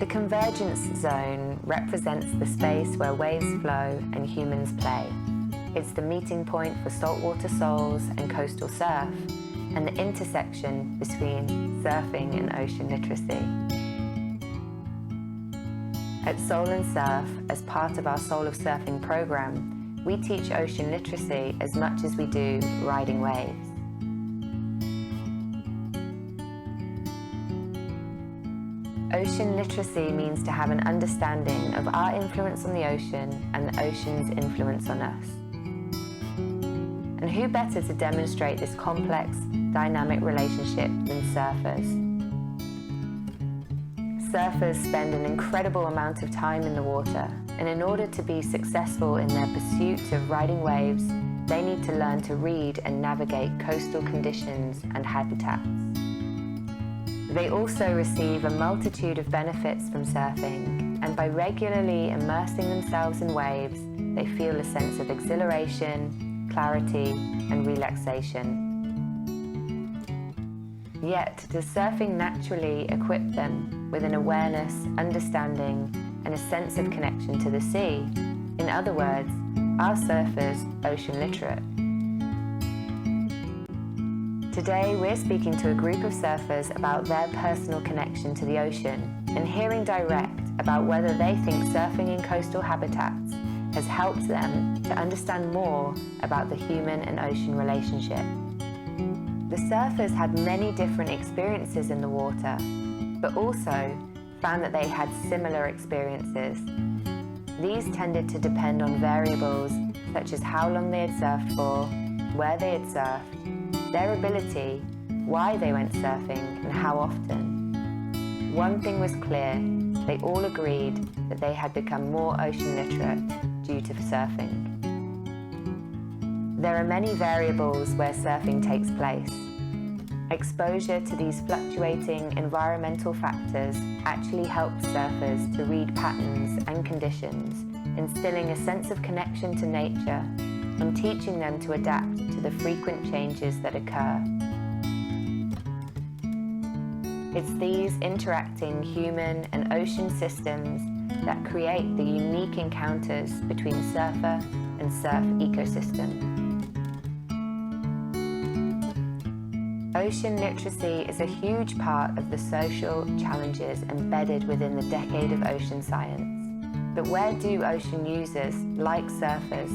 Convergence zone represents the space where waves flow and humans play. It's the meeting point for saltwater souls and coastal surf, and the intersection between surfing and ocean literacy. At Soul and Surf, as part of our Soul of Surfing program, we teach ocean literacy as much as we do riding waves. Ocean literacy means to have an understanding of our influence on the ocean and the ocean's influence on us. And who better to demonstrate this complex, dynamic relationship than surfers? Surfers spend an incredible amount of time in the water, and in order to be successful in their pursuit of riding waves, they need to learn to read and navigate coastal conditions and habitats. They also receive a multitude of benefits from surfing, and by regularly immersing themselves in waves, they feel a sense of exhilaration, clarity, and relaxation. Yet, does surfing naturally equip them with an awareness, understanding, and a sense of connection to the sea? In other words, are surfers ocean literate? Today, we're speaking to a group of surfers about their personal connection to the ocean and hearing direct about whether they think surfing in coastal habitats has helped them to understand more about the human and ocean relationship. The surfers had many different experiences in the water, but also found that they had similar experiences. These tended to depend on variables such as how long they had surfed for, where they had surfed, their ability, why they went surfing, and how often. One thing was clear, they all agreed that they had become more ocean literate due to surfing. There are many variables where surfing takes place. Exposure to these fluctuating environmental factors actually helps surfers to read patterns and conditions, instilling a sense of connection to nature and teaching them to adapt to the frequent changes that occur. It's these interacting human and ocean systems that create the unique encounters between surfer and surf ecosystem. Ocean literacy is a huge part of the social challenges embedded within the decade of ocean science. But where do ocean users, like surfers,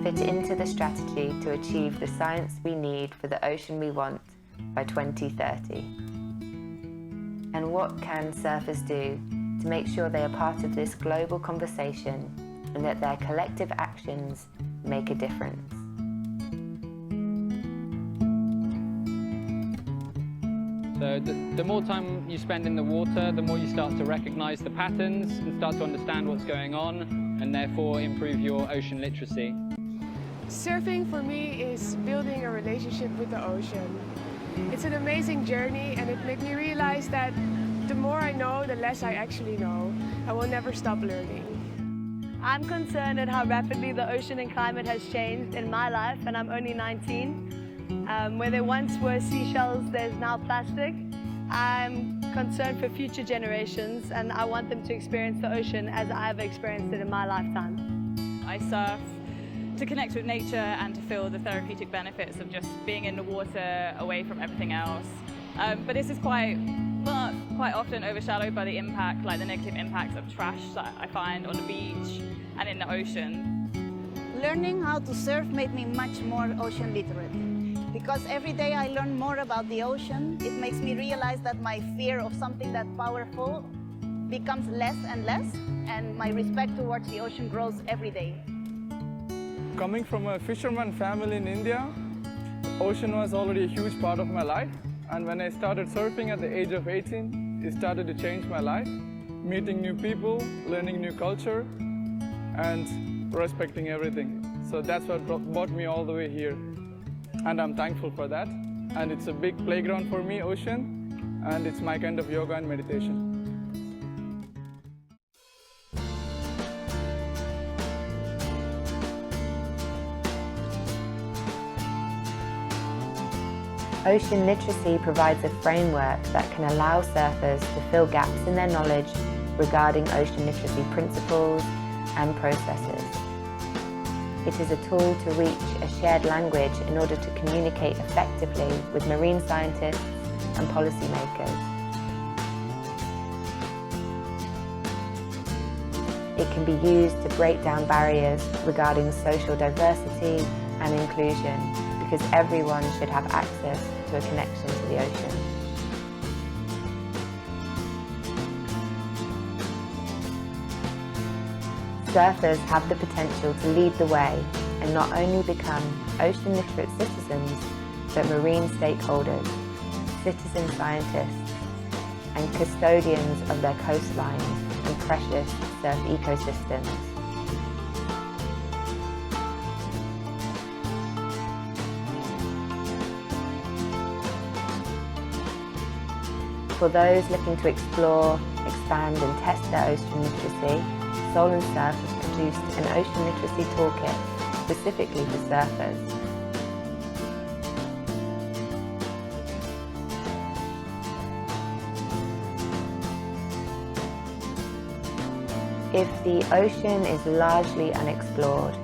fit into the strategy to achieve the science we need for the ocean we want by 2030? And what can surfers do to make sure they are part of this global conversation and that their collective actions make a difference? So the more time you spend in the water, the more you start to recognize the patterns and start to understand what's going on, and therefore improve your ocean literacy. Surfing for me is building a relationship with the ocean. It's an amazing journey, and it made me realize that the more I know, the less I actually know. I will never stop learning. I'm concerned at how rapidly the ocean and climate has changed in my life, and I'm only 19. Where there once were seashells, there's now plastic. I'm concerned for future generations, and I want them to experience the ocean as I've experienced it in my lifetime. I surf to connect with nature and to feel the therapeutic benefits of just being in the water away from everything else. But this is quite often overshadowed by the impact, like the negative impacts of trash that I find on the beach and in the ocean. Learning how to surf made me much more ocean literate. Because every day I learn more about the ocean, it makes me realize that my fear of something that powerful becomes less and less, and my respect towards the ocean grows every day. Coming from a fisherman family in India, ocean was already a huge part of my life. And when I started surfing at the age of 18, it started to change my life. Meeting new people, learning new culture, and respecting everything. So that's what brought me all the way here. And I'm thankful for that. And it's a big playground for me, ocean, and it's my kind of yoga and meditation. Ocean literacy provides a framework that can allow surfers to fill gaps in their knowledge regarding ocean literacy principles and processes. It is a tool to reach a shared language in order to communicate effectively with marine scientists and policymakers. It can be used to break down barriers regarding social diversity and inclusion, because everyone should have access to a connection to the ocean. Surfers have the potential to lead the way and not only become ocean literate citizens, but marine stakeholders, citizen scientists, and custodians of their coastlines and precious surf ecosystems. For those looking to explore, expand and test their ocean literacy, Soul and Surf has produced an ocean literacy toolkit specifically for surfers. If the ocean is largely unexplored,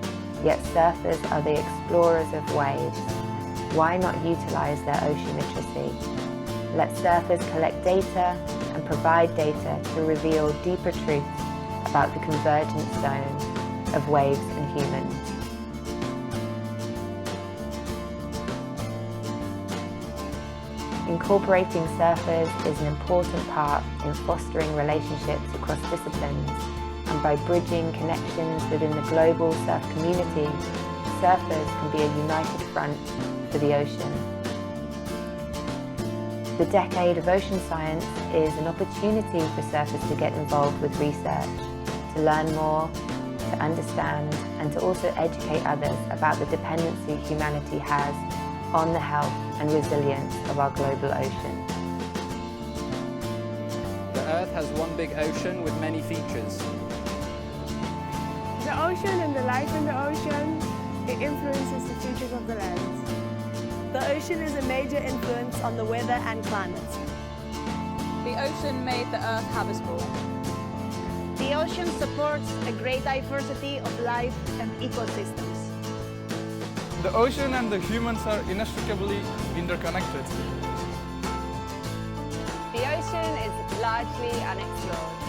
yet surfers are the explorers of waves, why not utilise their ocean literacy? Let surfers collect data and provide data to reveal deeper truths about the convergence zone of waves and humans. Incorporating surfers is an important part in fostering relationships across disciplines, and by bridging connections within the global surf community, surfers can be a united front for the ocean. The Decade of Ocean Science is an opportunity for surfers to get involved with research, to learn more, to understand, and to also educate others about the dependency humanity has on the health and resilience of our global ocean. The Earth has one big ocean with many features. The ocean and the life in the ocean, it influences the features of the land. The ocean is a major influence on the weather and climate. The ocean made the Earth habitable. The ocean supports a great diversity of life and ecosystems. The ocean and the humans are inextricably interconnected. The ocean is largely unexplored.